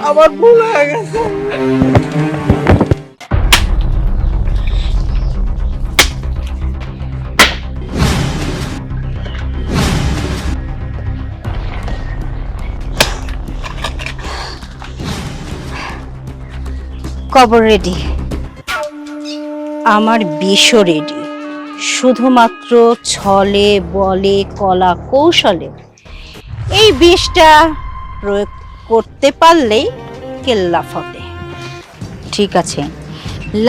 আমার ভুল হয়ে গেছে। কবর রেডি, আমার বিষও রেডি। শুধুমাত্র ছলে বলে কলা কৌশলে এই বিষটা প্রয়োগ করতে পারলেই কেল্লা ফতে। ঠিক আছে,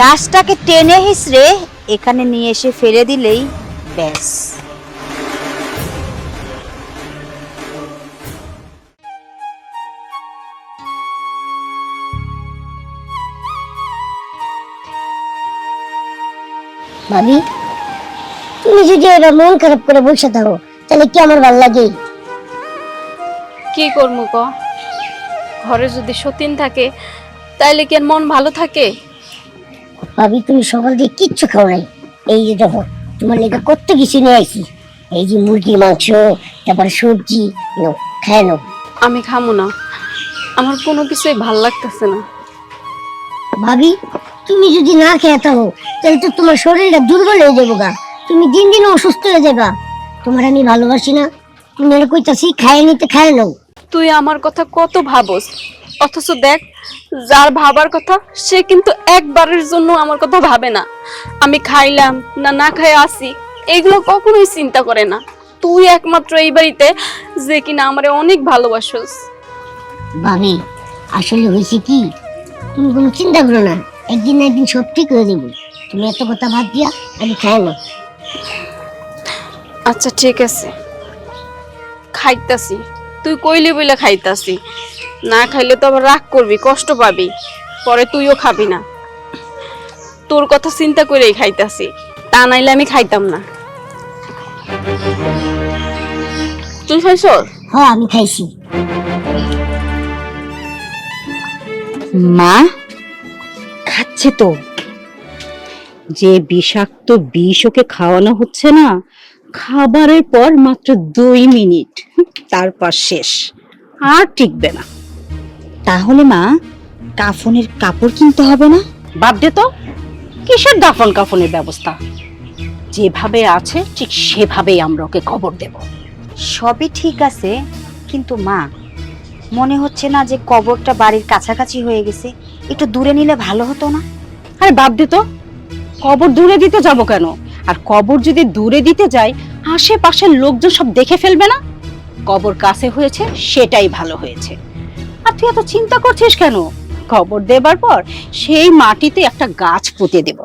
লাশটাকে টেনে হিসড়ে এখানে নিয়ে এসে ফেলে দিলেই ব্যাস। ভাবি, তুমি যদি এবার মন খারাপ করে বসে থাকো তাহলে কি আমার ভালো লাগে? কি করবো ক? ঘরে যদি সতীন থাকে তাইলে কি আর মন ভালো থাকে? ভাবি, তুমি সকাল দিয়ে কিচ্ছু খাও নাই। এই যে দেখো, তোমার লেগে কত কিছু নিয়ে আইছি। এই যে মুরগির মাংস, তারপরে সবজি, নাও খায় নাও। আমি খামু না, আমার কোনো কিছুই ভাল লাগতেছে না। ভাবি, তুমি যদি না খেয়ে থাকো তাহলে তো তোমার শরীরটা দুর্বল হয়ে যাবো গা। তুমি দিন দিন অসুস্থ হয়ে যাবা। তোমার আমি ভালোবাসি না, তুমি আর কইতাছি খায় নিতে খায় নাও। তুই আমার কথা কত ভাবস, অথচ দেখ যার ভাবার কথা সে কিন্তু একবারের জন্য আমার কথা ভাবে না। আমি খাইলাম না না খাই আসি এগুলো কখনোই চিন্তা করে না। তুই একমাত্র এই বাড়িতে যে কিনা আমারে অনেক ভালোবাসস। ভাবি, আসলে হয়েছে কি, তুমি কোনো চিন্তা করো না, একদিন না একদিন সব ঠিক হয়ে যাবো। তুমি এত কথা ভাব দিয়া আমি খায় না। আচ্ছা ঠিক আছে, খাইতাছি। তুই কইলি বলে খাইতাছি, না খাইলে তো আবার রাগ করবি, কষ্ট পাবি, পরে তুইও খাবি না। তোর কথা চিন্তা করেই খাইতাছি, তা নাইলে আমি খাইতাম না। তুই খাইছ? হ্যাঁ, আমি খাইছি। মা খাচ্ছে তো। যে বিষাক্ত বিষ ওকে খাওয়ানো হচ্ছে না, খাবারের পর মাত্র 2 মিনিট, তারপর শেষ, আর টিকবে না। তাহলে মা, কাফনের কাপড় কিনতে হবে না? বাদ দে তো, কিসের দাফন কাফনের ব্যবস্থা? যেভাবে আছে ঠিক সেভাবেই আমরা ওকে কবর দেব। সবই ঠিক আছে, কিন্তু মা, মনে হচ্ছে না যে কবরটা বাড়ির কাছাকাছি হয়ে গেছে? একটু দূরে নিলে ভালো হতো না? আরে বাদ দে তো, কবর দূরে দিতে যাব কেন? আর কবর যদি দূরে দিতে যাই, আশেপাশের লোকজন সব দেখে ফেলবে না? কবর কাছে হয়েছে সেটাই ভালো হয়েছে। আর তুই এত চিন্তা করছিস কেন? কবর দেবার পর সেই মাটিতে একটা গাছ পুঁতে দেব।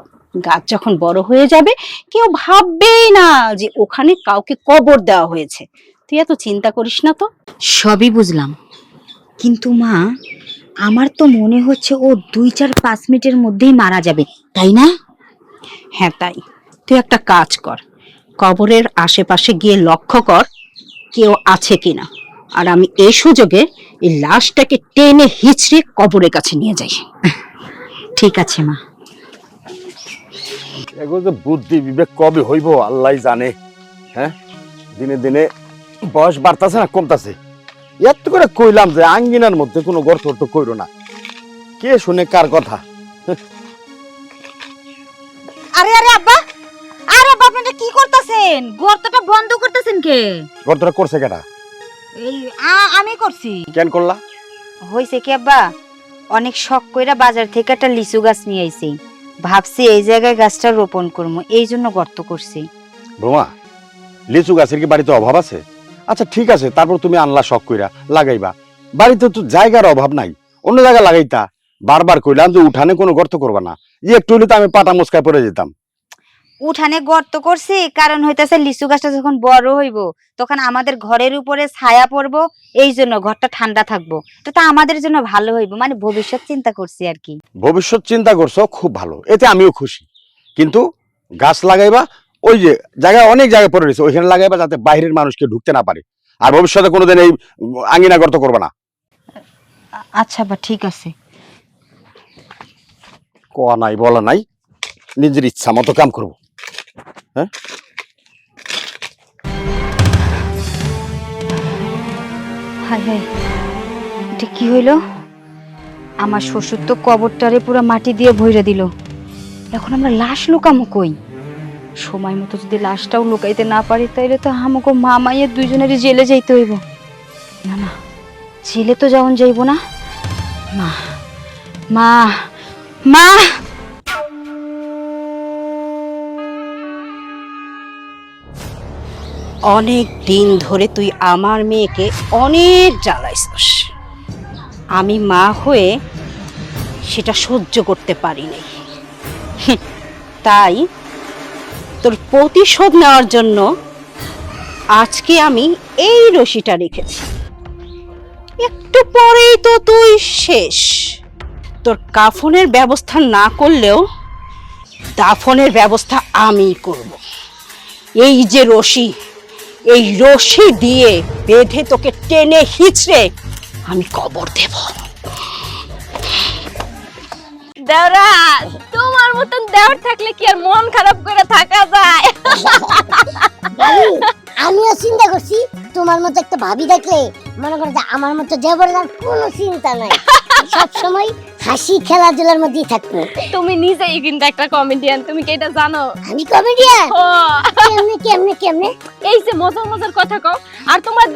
গাছ যখন বড় হয়ে যাবে কেউ ভাববেই না যে ওখানে কাউকে কবর দেওয়া হয়েছে। তুই এত চিন্তা করিস না তো। সবই বুঝলাম, কিন্তু মা, আমার তো মনে হচ্ছে ও 2-4-5 মিনিটের মধ্যেই মারা যাবে, তাই না? হ্যাঁ তাই। তুই একটা কাজ কর, কবরের আশেপাশে গিয়ে লক্ষ্য কর কেউ আছে কিনা, আর আমি এই সুযোগে এই লাশটাকে টেনে হিচড়ে কবরের কাছে নিয়ে যাই। ঠিক আছে মা। এগুলো যে বুদ্ধি বিবেক কবে হইব আল্লাহ জানে। হ্যাঁ, দিনে দিনে বয়স বাড়তাছে না কমতাছে। এত করে কইলাম যে আঙ্গিনার মধ্যে কোনো গর্ত তো কইরো না, কে শুনে কার কথা? আরে আরে আব্বা, আরে আব্বা, আপনি কি করতেছেন? গর্তটা বন্ধ করতেছেন কে? গর্তটা করছে কেটা? এই আমি করছি। কেন করলা? হইছে কি আব্বা, অনেক শখ কইরা বাজার থেকে একটা লিচু গাছ নিয়ে আইছি। ভাবছি এই জায়গায় গাছটা রোপণ করবো, এই জন্য গর্ত করছি। বোমা, লিচু গাছের কি বাড়িতে অভাব আছে? আচ্ছা ঠিক আছে, তারপর তুমি আনলা শখ কইরা লাগাইবা, বাড়িতে তো জায়গার অভাব নাই, অন্য জায়গা লাগাইতা। বারবার কইলাম যে উঠানে কোনো গর্ত করবা না, একটু হলে তো আমি পাটা মুচকায় পড়ে যেতাম। উঠানে গর্ত করছি কারণ হইতাছে লিচু গাছটা যখন বড় হইব তখন আমাদের ঘরের উপরে ছায়া পড়বো, এই জন্য ঘরটা ঠান্ডা থাকবো। এটা আমাদের জন্য ভালো হইব, মানে ভবিষ্যৎ চিন্তা করছি আর কি। ভবিষ্যৎ চিন্তা করছো, খুব ভালো, এতে আমিও খুশি। কিন্তু গাছ লাগাইবা ওই যে জায়গায় অনেক জায়গায় পড়ে রয়েছে ওইখানে লাগাইবা, যাতে বাইরের মানুষকে ঢুকতে না পারে। আর ভবিষ্যতে কোনোদিন এই আঙ্গিনা গর্ত করবা না। আচ্ছা বা ঠিক আছে। কোয়া নাই বলা নাই, নিজের ইচ্ছা মতো কাম করবো। হ্যাঁ, হায় হায়, এটা কি হইল? আমার শ্বশুর তো কবরটারে পুরো মাটি দিয়ে ভইরা দিল। এখন আমরা লাশ লুকামো কই? সময় মতো যদি লাশটাও লুকাইতে না পারি তাইলে তো আমাকে মা মাইয়ের দুইজনেরই জেলে যাইতে হইব। না না, জেলে তো যাওন যাইব না। মা মা মা, অনেক দিন ধরে তুই আমার মেয়েকে অনেক জ্বালাইছস। আমি মা হয়ে সেটা সহ্য করতে পারি নাই। তাই তোর প্রতিশোধ নেওয়ার জন্য আজকে আমি এই রশিটা রেখেছি। একটু পরেই তো তুই শেষ। তোর কাফনের ব্যবস্থা না করলেও দাফনের ব্যবস্থা আমি করব। এই যে রশি, এই রশি দিয়ে বেঁধে তোকে টেনে হিচড়ে আমি কবর দেব। দেওরা, তোমার মতন দেওর থাকলে কি আর মন খারাপ করে থাকা যায়? ভাবি, আমিও চিন্তা করছি তোমার মতো একটা ভাবি দেখলে মনে করো যে আমার মতো দেবরের আর কোনো চিন্তা নাই, সব সময় হাসি খেলাধুলার মধ্যেই থাকবো। তুমি নিজেই কিন্তু একটা কমেডিয়ান, তুমি কি এটা জানো? আমি কমেডিয়ান? ও, কেমনে কেমনে কেমনে? এই যে মজার মজার কথা কও, আর তোমার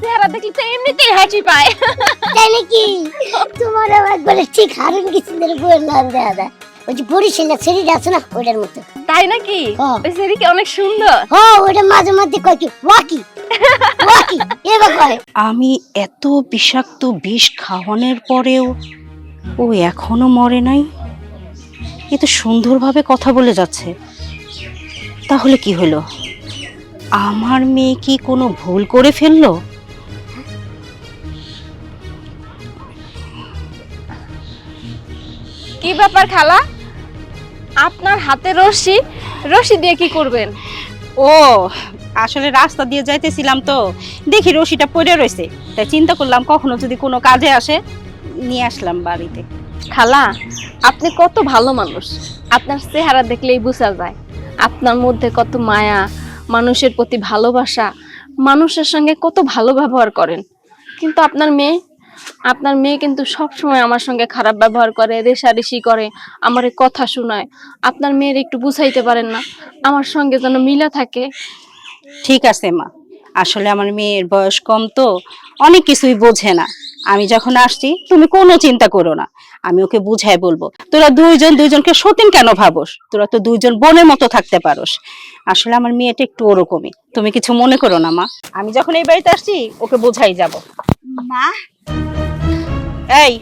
চেহারা দেখলে তো এমনিতেই হাসি পায়। তাই নাকি? তোমার আবার একবারে ঠিক হারুন কিসিনের বইয়ের নাম দেয়া দেয়, ওই যে বরিশালের ছেড়িটা আছে না, ওইটার মতো। তাই নাকি? হ্যাঁ। ওই সেরি কি অনেক সুন্দর? ও, ওইটা মাঝে মাঝে কয় কি ওয়াকি ওয়াকি এবার কয়। আমি এত বিষাক্ত বিষ খাওয়ানোর পরেও ও এখনো মরে নাই। এ তো সুন্দরভাবে কথা বলে যাচ্ছে। তাহলে কি হলো? আমার মেয়ে কি কোনো ভুল করে ফেললো? কি ব্যাপার খালা, আপনার হাতে রশি, রশি দিয়ে কি করবেন? ও, আসলে রাস্তা দিয়ে যাইতেছিলাম তো দেখি রশিটা পড়ে রয়েছে, তাই চিন্তা করলাম কখনো যদি কোনো কাজে আসে, নিয়ে আসলাম বাড়িতে। খালা, আপনি কত ভালো মানুষ, আপনার চেহারা দেখলেই বোঝা যায়। আপনার মধ্যে কত মায়া, মানুষের প্রতি ভালোবাসা, মানুষের সঙ্গে কত ভালো ব্যবহার করেন। কিন্তু আপনার মেয়ে কিন্তু সব সময় আমার সঙ্গে খারাপ ব্যবহার করে, রেষারেষি করে, আমারে কথা শোনায়। আপনার মেয়ের একটু বুঝাইতে পারেন না, আমার সঙ্গে যেন মিলা থাকে। ঠিক আছে মা, আসলে আমার মেয়ের বয়স কম তো, অনেক কিছুই বোঝে না। আমি যখন আসছি তুমি কোনো চিন্তা করো না, আমি ওকে বুঝাই বলবো। তোরা দুইজনকে সতীন কেন ভাবস? তোরা তো দুইজন বোনের মতো থাকতে পারোস। আসলে আমার মেয়েটা একটু ওরকমই, তুমি কিছু মনে করো না মা। আমি যখন এই বাড়িতে আসছি ওকে বোঝাই যাব। মা এই,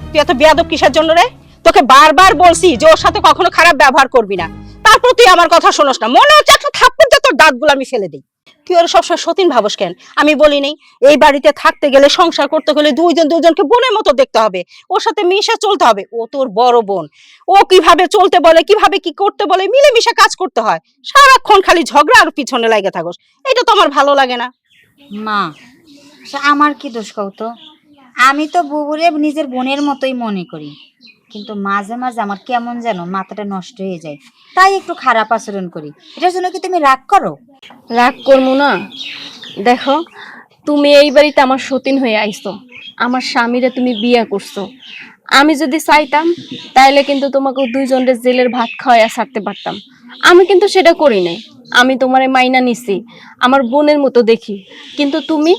তুই এত বেয়াদব কিসের জন্য রে? তোকে বারবার বলছি যে ওর সাথে কখনো খারাপ ব্যবহার করবি না, তারপর তুই আমার কথা শোনস না। মনে হচ্ছে একটা থাপ্পড় দিয়ে তোর দাঁতগুলো আমি ফেলে দিই। তুই ওর সবসময় সতীন ভাবস কেন? আমি বলি নেই এই বাড়িতে থাকতে গেলে, সংসার করতে গেলে দুইজনকে বোনের মতো দেখতে হবে, ওর সাথে মিশে চলতে হবে। ও তোর বড় বোন, ও কিভাবে চলতে বলে, কিভাবে কি করতে বলে, মিলেমিশে কাজ করতে হয়। সারাক্ষণ খালি ঝগড়া আর পিছনে লাগে থাকস, এটা তো আমার ভালো লাগে না। মা, আমার কি দোষ কও তো? আমি তো বুবুরে নিজের বোনের মতোই মনে করি, কিন্তু মাঝে মাঝে আমার কেমন যেন মাথাটা নষ্ট হয়ে যায়, তাই একটু খারাপ আচরণ করি। এটার জন্য কি তুমি রাগ করো? রাগ করবো না? দেখো, তুমি এই বাড়িতে আমার সতীন হয়ে আইছো, আমার স্বামীরে তুমি বিয়ে করছো। আমি যদি চাইতাম তাইলে কিন্তু তোমাকে দুইজনের জেলের ভাত খাওয়াইয়া ছাড়তে পারতাম। আমি কিন্তু সেটা করি নাই। আমি তোমারে মাইনা নিছি, আমার বোনের মতো দেখি। কিন্তু তুমি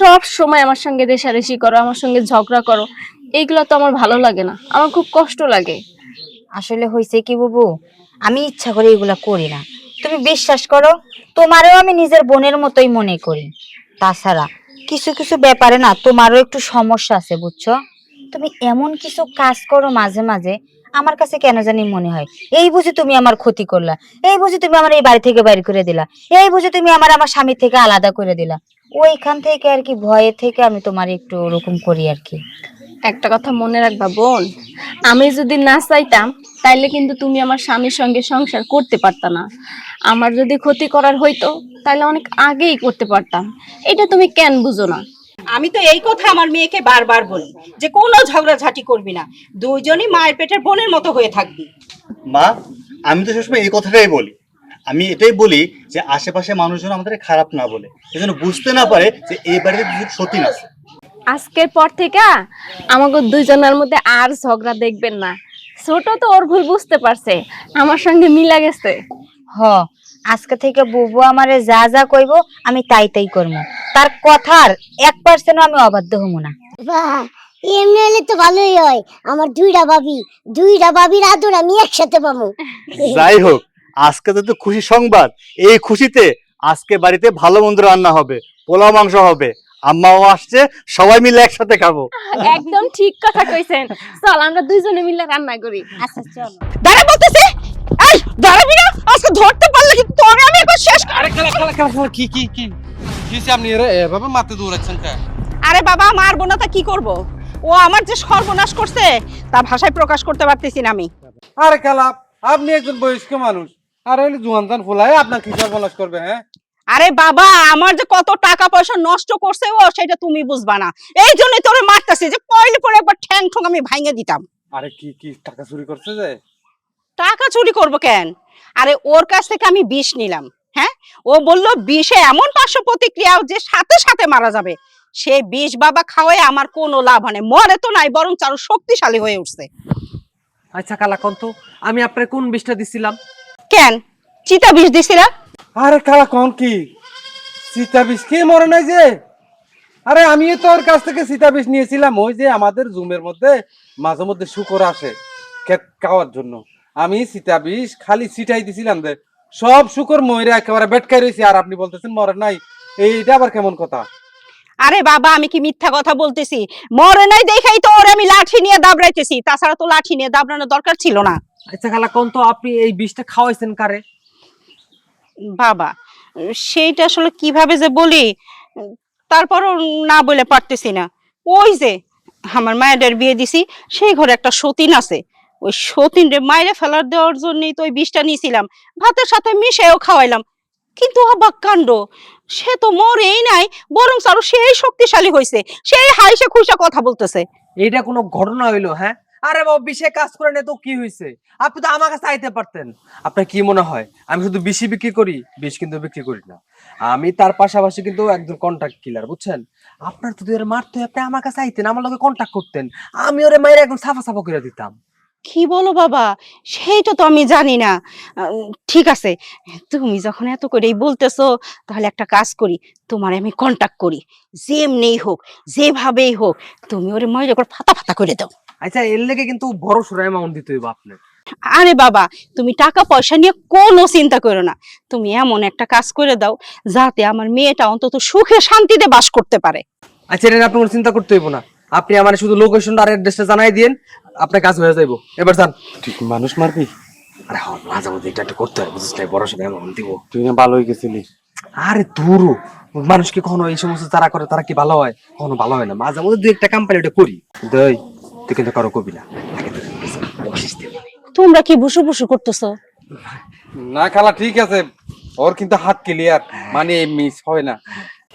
সব সময় আমার সঙ্গে রেষারেষি করো, আমার সঙ্গে ঝগড়া করো। এইগুলো তো আমার ভালো লাগে না, আমার খুব কষ্ট লাগে। আসলে হয়েছে কি বুবু, আমি ইচ্ছা করে এগুলা করি না। তুমি বিশ্বাস করো, তোমারও আমি নিজের বোনের মতোই মনে করি। তাছাড়া কিছু কিছু ব্যাপারে না তোমারও একটু সমস্যা আছে, বুঝছো? তুমি এমন কিছু কাজ করো মাঝে মাঝে, আমার কাছে কেন জানি মনে হয় এই বুঝি তুমি আমার ক্ষতি করলা, এই বুঝি তুমি আমার এই বাড়ি থেকে বাইর করে দিলা, এই বুঝি তুমি আমার স্বামী থেকে আলাদা করে দিলা। ওইখান থেকে আর কি ভয়ে থেকে আমি তোমার একটু ওরকম করি আর কি। একটা কথা মনে রাখবা বোন, আমি যদি না চাইতাম তাইলে কিন্তু তুমি আমার স্বামীর সঙ্গে সংসার করতে পারতা না। আমার যদি ক্ষতি করার হইতো তাহলে অনেক আগেই করতে পারতাম। এটা তুমি কেন বুঝো না? আমি তো এই কথা আমার মেয়েকে বারবার বলি যে কোনো ঝগড়াঝাটি করবি না, দুইজনই মায়ের পেটের বোনের মতো হয়ে থাকবি। মা, আমি তো সবসময় এই কথাটাই বলি, আমি এটাই বলি যে আশেপাশে মানুষজন আমাদের খারাপ না বলে, এজন্য বুঝতে না পারে যে এই বাড়িতে দুজন সতীন আছে। আজকের পর থেকে আমাকে দুইজনের মধ্যে আর ঝগড়া দেখবেন না। ছোট তো ওর ভুল বুঝতে পারছে, আমার সঙ্গে মিলা গেছে। হ, আজকে থেকে বুবু আমারে যা যা কইব আমি তাই তাই করবো, তার কথার 1% আমি অবাধ্য হবো না। বাহ, এমনি হলে তো ভালোই হয়। আমার দুইটা বাবির আদর আমি একসাথে পাবো। যাই হোক, আজকে তো খুশি সংবাদ। এই খুশিতে আজকে বাড়িতে ভালো মন্দ রান্না হবে, পোলাও মাংস হবে, আম্মাও আসছে, সবাই মিলে একসাথে খাবো। একদম ঠিক কথা কইছেন, চল আমরা দুইজনে মিলে রান্না করি। আচ্ছা চলো। দাঁড়া বলতেছে, এই দাঁড়াবি না, আজকে ধরতে পারলে কিন্তু তোরে আমি একবার শেষ। আরে খেলা কি কিসে আপনি এভাবে মারতে দৌড়াচ্ছেন কে? আরে বাবা, মারবো না তা কি করব? ও আমার যে সর্বনাশ করছে তা ভাষায় প্রকাশ করতে পারতেছি না আমি। আরে খেলা, আপনি একজন বয়স্ক মানুষ, আর হইলে জুয়ান ফুলাই আপনার কি সর্বনাশ করবে? হ্যাঁ, আরে বাবা, আমার যে কত টাকা পয়সা নষ্ট করছে ও, সেটা তুমি বুঝবা না। এই জন্যই তোরে মারতাছি যে কইলে পরে একবার ঠ্যাং ঠং আমি ভাঙে দিতাম। আরে কি টাকা চুরি করছে যে? টাকা চুরি করব কেন? আরে ওর কাছ থেকে আমি বিষ নিলাম। হ্যাঁ, ও বললো বিষে এমন পার্শ্ব প্রতিক্রিয়া যে সাথে সাথে মারা যাবে। সে বিষ বাবা খাওয়ায় আমার কোনো লাভ হয় না, মরে তো নাই, বরং আরো শক্তিশালী হয়ে উঠছে। আচ্ছা কালা কন্ত, আমি আপনার কোন বিষটা দিছিলাম? কেন চিতা বিষ দিছিলা? আরে খেলা কোন কি সীতা বিষ কে মরে নাই যে? আরে আমিও তো ওর কাছ থেকে সীতা বিষ নিয়েছিলাম, ওই যে আমাদের জুমের মধ্যে মাঝে মধ্যে শুকর আসে ক্ষেত খাওয়ার জন্য। আমি সীতা বিষ খালি ছিটাই দিছিলাম যে সব শুকর ময়রা একেবারে বেটকাই রয়েছে, আর আপনি বলতেছেন মরে নাই। এইটা আবার কেমন কথা? আরে বাবা, আমি কি মিথ্যা কথা বলতেছি? মরে নাই দেখাই তো ওরে আমি লাঠি নিয়ে দাবড়াইতেছি, তাছাড়া তো লাঠি নিয়ে দাবড়ানোর দরকার ছিল না। আচ্ছা কালা কন্ত, আপনি এই বিষটা খাওয়াইছেন কারে? বাবা, সেইটা আসলে কিভাবে যে বলি, তারপরও না বলে পারতেছি না। ওই যে আমার মায়ের বিয়ে দিছি, সেই ঘরে একটা সতীন আছে। ওই সতীন রে মায়েরে ফেলার দেওয়ার জন্যই তো ওই বিষটা নিয়েছিলাম, ভাতের সাথে মিশাইও খাওয়াইলাম। কিন্তু অবাক কাণ্ড, সে তো মরেই নাই, বরং আরো সেই শক্তিশালী হয়েছে, সেই হাইসে খুশা কথা বলতেছে। এইটা কোনো ঘটনা হইলো? হ্যাঁ, আরে বাবা, বিষে কাজ করে না তো কি হয়েছে? আপনি তো আমার কাছে আইতে পারতেন। আপনার কি মনে হয় আমি শুধু বিষই বিক্রি করি? বিষ কিন্তু বিক্রি করি না আমি, তার পাশাপাশি কিন্তু একজন কন্ট্রাক্ট কিলার, বুঝছেন? আপনার তো ওরে মারতে হয়, আপনি আমার কাছে আইতেন, আমার লগে কন্ট্যাক্ট করতেন, আমি ওরে মাইরে একদম সাফা সাফা করে দিতাম। কি বলো বাবা, সেইটা তো আমি জানি না। ঠিক আছে, তুমি যখন এত করেই বলতেছো, তাহলে একটা কাজ করি, তোমার আমি কন্টাক্ট করি, যেমনি হোক যেভাবেই হোক, তুমি ওরে ময়রা করে ফাতা ফাতা করে দাও। আচ্ছা, এর লেগে কিন্তু বড় সড় অ্যামাউন্ট দিতে হইব আপনার। আরে বাবা, তুমি টাকা পয়সা নিয়ে কোনো চিন্তা করো না, তুমি এমন একটা কাজ করে দাও যাতে আমার মেয়েটা অন্তত সুখে শান্তিতে বাস করতে পারে। আচ্ছা, এটা নিয়ে আপনি কোনো চিন্তা করতে হইব না, আপনি আমার শুধু লোকেশনটা আর অ্যাড্রেসটা জানাই দিন, আপনার কাজ হয়ে যাইব। এবার যান। ঠিক মানুষ মারবি? আরে হ্যাঁ, মাঝে মধ্যে এটা একটু করতে হবে, বুঝছিস? বড় সড় অ্যামাউন্ট দিব। তুই না ভালো হয়ে গেছিলি। আরে দূরও, মানুষ কি কখনো এই সমস্ত যারা করে তারা কি ভালো হয়? কখনো ভালো হয় না। মাঝে মধ্যে দুই একটা কোম্পানি ওটা করি দেই, তুই কিন্তু কারো কবি না। তোমরা কি বুসু বুসু করতেছো? না খালা, ঠিক আছে, ওর কিন্তু হাত ক্লিয়ার, মানে মিস হয় না।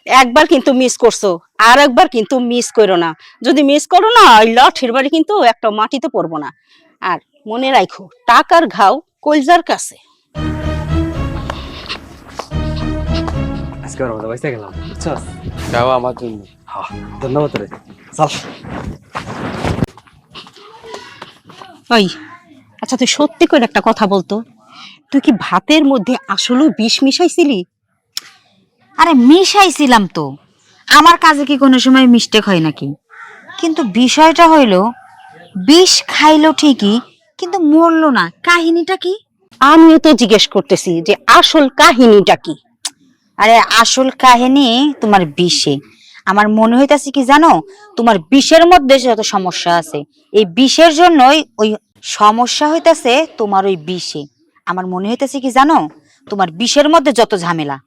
একবার কিন্তু মিস করছো, আর একবার কিন্তু মিস করো না। যদি মিস করো না, ওই লাঠির বাড়ি কিন্তু একটা মাটিতে পড়বো না। আর মনে রাখো, টাকার ঘাও কলজার কাছে। আজকে ওর মধ্যে বাইসে গেলাম, বুঝছস? যাও আমার জন্য। হ্যাঁ, ধন্যবাদ রে। চল। ওই আচ্ছা, তুই সত্যি করে একটা কথা বলতো, তুই কি ভাতের মধ্যে আসলেও বিষ মিশাইছিলি? আরে মিশাইছিলাম তো, আমার কাজে কি কোনো সময় মিস্টেক হয় নাকি? কিন্তু বিষয়টা হইলো, বিষ খাইলো ঠিকই কিন্তু মরলো না, কাহিনীটা কি? আমিও তো জিজ্ঞেস করতেছি যে আসল কাহিনীটা কি। আরে আসল কাহিনী তোমার বিষে। আমার মনে হইতাছে কি জানো, তোমার বিষের মধ্যে যত সমস্যা আছে, এই বিষের জন্যই ওই সমস্যা হইতাছে তোমার ওই বিষে। আমার মনে হইতাছে কি জানো, তোমার বিষের মধ্যে যত ঝামেলা।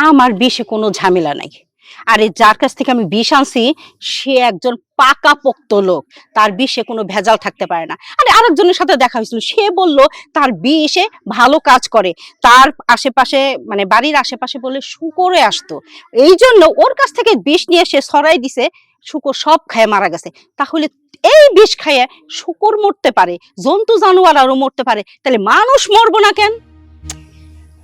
আমার বিষে কোনো ঝামেলা নাই। আরে যার কাছ থেকে আমি বিষ আনছি, সে একজন পাকাপোক্ত লোক, তার বিষে কোনো ভেজাল থাকতে পারে না। আরে আরেকজনের সাথে দেখা হয়েছিল, সে বলল তার বিষে ভালো কাজ করে, তার আশেপাশে মানে বাড়ির আশেপাশে বলে শুকরে আসতো, এই জন্য ওর কাছ থেকে বিষ নিয়ে সে ছড়াই দিছে, শুকর সব খায় মারা গেছে। তাহলে এই বিষ খাইয়ে শুকর মরতে পারে, জন্তু জানোয়ার আরো মরতে পারে, তাহলে মানুষ মরবো না কেন?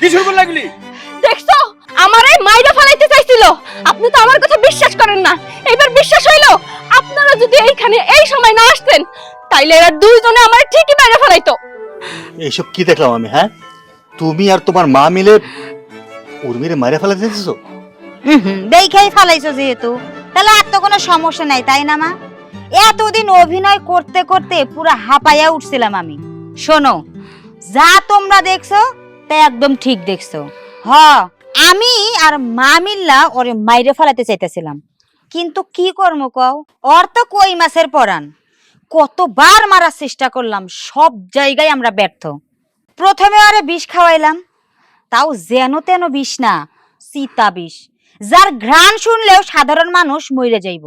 কিছু লাগলি? দেখছো আমার এই মাইরা ফেলাইতে চাইছিল। আপনি তো আমার কথা বিশ্বাস করেন না, এবার বিশ্বাস হইলো? আপনারা যদি এইখানে এই সময় না আসতেন তাইলে এরা দুইজনে আমার ঠিকই মাইরা ফেলাইতো। এইসব কি দেখলাম আমি? হ্যাঁ, তুমি আর তোমার মা মিলে উর্মিরে মারে ফেলা দিতেছো? দেখেই ফেলাইছো যেহেতু, তাহলে আর তো কোনো সমস্যা নাই, তাই না মা? এতদিন অভিনয় করতে করতে পুরো হাঁপাইয়া উঠছিলাম আমি। শোনো, যা তোমরা দেখছো তা একদম ঠিক দেখছো। হ, আমি আর মা মিল্লা ওরে মাইরে ফেলাতে চাইতেছিলাম, কিন্তু কি করব কও? ওর তো কই মাছের পরান। কতবার মারার চেষ্টা করলাম, সব জায়গায় আমরা ব্যর্থ। প্রথমে ওরে বিষ খাওয়াইলাম, তাও যেন তেন বিষ না, সীতা বিষ, যার ঘ্রাণ শুনলেও সাধারণ মানুষ মরে যাইব।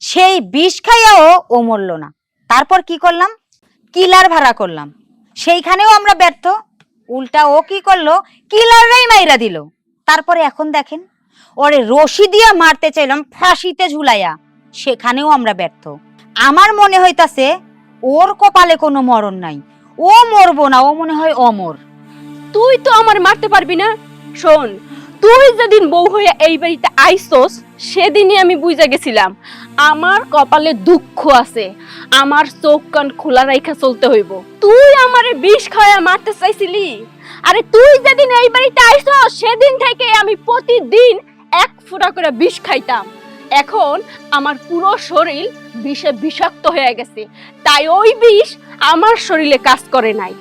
সেই বিষ খাইয়াও ও মরল না। তারপর কি করলাম? কিলার ভাড়া করলাম, সেইখানেও আমরা ব্যর্থ। উল্টা ও কি করলো? কিলাররাই মাইরা দিল। তারপরে এখন দেখেন, ওরে রশি দিয়া মারতে চাইলাম ফাঁসিতে ঝুলাইয়া, সেখানেও আমরা ব্যর্থ। আমার মনে হইতাছে ওর কপালে কোনো মরণ নাই, ও মরবো না, ও মনে হয় অমর। তুই তো আমার মারতে পারবি না। শোন, তুই যেদিন বউ হয়ে এই বাড়িতে আইসোস সেদিনই আমি বুঝা গেছিলাম আমার কপালে দুঃখ আছে, আমার চোখ কান খোলা রাইখা চলতে হইব। তুই আমারে বিষ খাওয়া মারতে চাইছিলি? আরে তুই যেদিন এই বাড়িতে আইসোস সেদিন থেকে আমি প্রতিদিন এক ফোঁটা করে বিষ খাইতাম। এখন আমার পুরো শরীর বিষে বিষাক্ত হয়ে গেছে, তাই ওই বিষ আমার শরীরে কাজ করে নাই।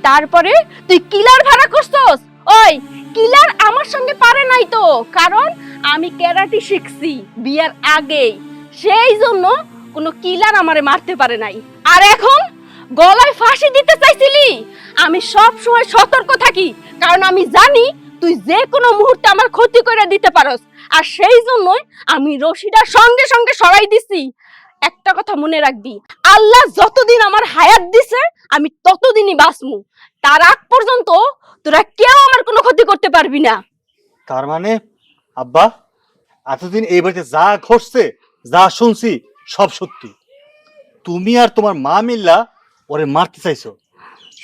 তারপরে তুই কিলার ভাড়া করছস? ওই কিলার আমার সঙ্গে পারে নাই তো, কারণ আমি ক্যারাটি শিখছি বিয়ার আগেই, সেই জন্য কোনো কিলার আমারে মারতে পারে নাই। আর এখন গলায় ফাঁসি দিতে চাইছিলি? আমি সব সময় সতর্ক থাকি, কারণ আমি জানি তুই যে কোনো মুহূর্তে আমার ক্ষতি করে দিতে পারস, আর সেই জন্যই আমি রশিটা সঙ্গে সঙ্গে সরাই দিছি। একটা কথা মনে রাখবি, আল্লাহ যতদিন আমার হায়াত দিছে আমি ততদিনই বাঁচমু, তার আগ পর্যন্ত তোরা কেউ আমার কোনো ক্ষতি করতে পারবি না। তার মানে আব্বা, এতদিন এই বাড়িতে যা ঘটছে, যা শুনছি, সব সত্যি। তুমি আর তোমার মা মিল্লা ওরে মারতে চাইছো।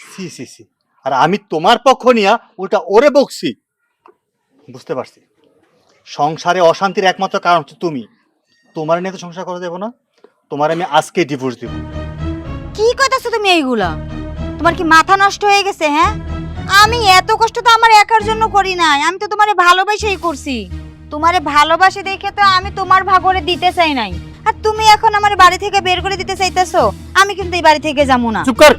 সি সি সি, আর আমি তোমার পক্ষ নিয়া উল্টা ওরে বকছি। বুঝতে পারছি, সংসারে অশান্তির একমাত্র কারণ হচ্ছে তুমি। তোমার নিয়ে তো সংসার করা যাবে না, তোমার আমি আজকে ডিভোর্স দিব। কি কইতাছো তুমি এইগুলা? তোমার কি মাথা নষ্ট হয়ে গেছে? হ্যাঁ, আমি এত কষ্ট তো আমার একার জন্য করি নাই, আমি তো তোমারে ভালোবাসাই করছি। তোমারে ভালোবাসে দেখে তো আমি তোমার ভাগরে দিতে চাই নাই, আর তুমি এখন আমার বাড়ি থেকে বের করে দিতে চাইতেছো। আমি কিন্তু এই বাড়ি থেকে যাবো না। চুপ কর।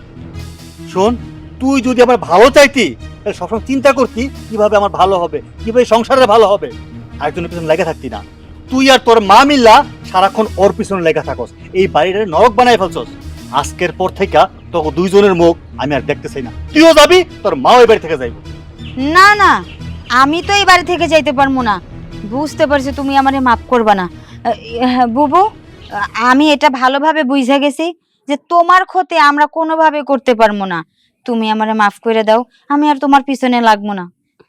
শোন, তুই যদি আমার ভালো চাইতি তাহলে সবসময় চিন্তা করতি কিভাবে আমার ভালো হবে, কিভাবে সংসারে ভালো হবে, আরেকজনের পিছনে লেগে থাকতি না। তুই আর তোর মা মিল্লা সারাক্ষণ ওর পিছনে লেগে থাকস, এই বাড়িটা নরক বানাই ফেলছস। আজকের পর থেকে তোকে দুইজনের মুখ আমি আর দেখতে চাই না। তুইও যাবি, তোর মাও এই বাড়ি থেকে যাইব। না না, আমি তো এই বাড়ি থেকে যাইতে পারবো না। বুঝতে পারছি তুমি আমারে মাফ করবা না বুবু। আমি এটা ভালোভাবে বুঝে গেছি যে তোমার ক্ষতি আমরা কোনোভাবে করতে পারবো না। তুমি আমারে মাফ করে দাও, আমি আর তোমার পিছনে লাগবো না।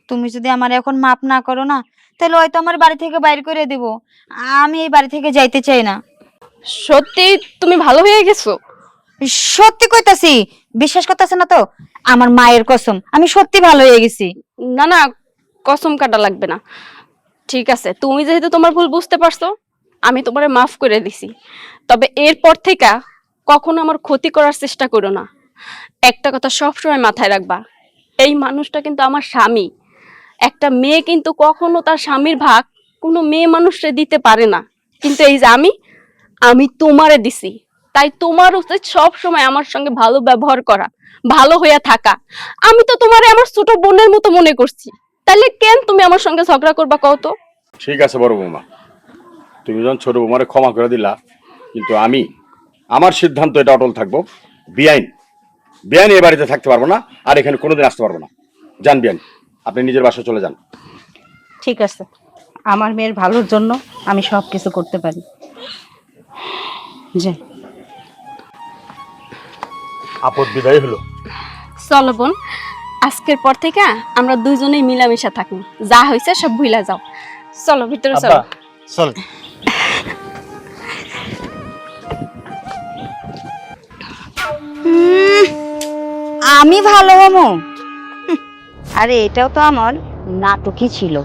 তুমি যদি আমার এখন মাফ না করো না, তাহলে হয়তো আমার বাড়ি থেকে বাইর করে দিব। আমি এই বাড়ি থেকে যাইতে চাই না। সত্যি তুমি ভালো হয়ে গেছো? সত্যি কইতাছি, বিশ্বাস করতেছ না তো? আমার মায়ের কসম, আমি সত্যি ভালো হয়ে গেছি। না না, কসম কাটা লাগবে না। ঠিক আছে, তুমি যেহেতু তোমার ভুল বুঝতে পারছো, আমি তোমারে মাফ করে দিছি। তবে এরপর থেকে কখনো আমার ক্ষতি করার চেষ্টা করো না। একটা কথা সবসময় মাথায় রাখবা, এই মানুষটা কিন্তু আমার স্বামী। একটা মেয়ে কিন্তু কখনো তার স্বামীর ভাগ কোনো মেয়ে মানুষকে দিতে পারে না, কিন্তু এই যে আমি তোমারে দিছি, তাই তোমার উচিত সব সময় আমার সঙ্গে ভালো ব্যবহার করা, ভালো হইয়া থাকা। আমি তো তোমারে আমার ছোট বোনের মতো মনে করছি, তাহলে কেন তুমি আমার সঙ্গে ঝগড়া করবা কও তো? ঠিক আছে বড় বৌমা, তুমি যখন ছোট বৌমারে ক্ষমা করে দিলা, কিন্তু আমার সিদ্ধান্ত এটা অটল থাকবো। বিয়াইন এ বাড়িতে থাকতে পারবো না, আর এখানে কোনোদিন আসতে পারবো না। যান বিয়াইন, আপনি নিজের বাসায় চলে যান। ঠিক আছে, আমার মেয়ের ভালোর জন্য আমি সব কিছু করতে পারি। যাই। আপদ বিদায় হলো। চলো বোন, আজকের পর থেকে আমরা দুইজনেই মিলামিশা থাকি, যা হয়েছে সব ভুলা যাও। চলো ভিতরে চলো। চল। আমি ভালো হমো? আরে এটাও তো আমার নাটকই ছিল।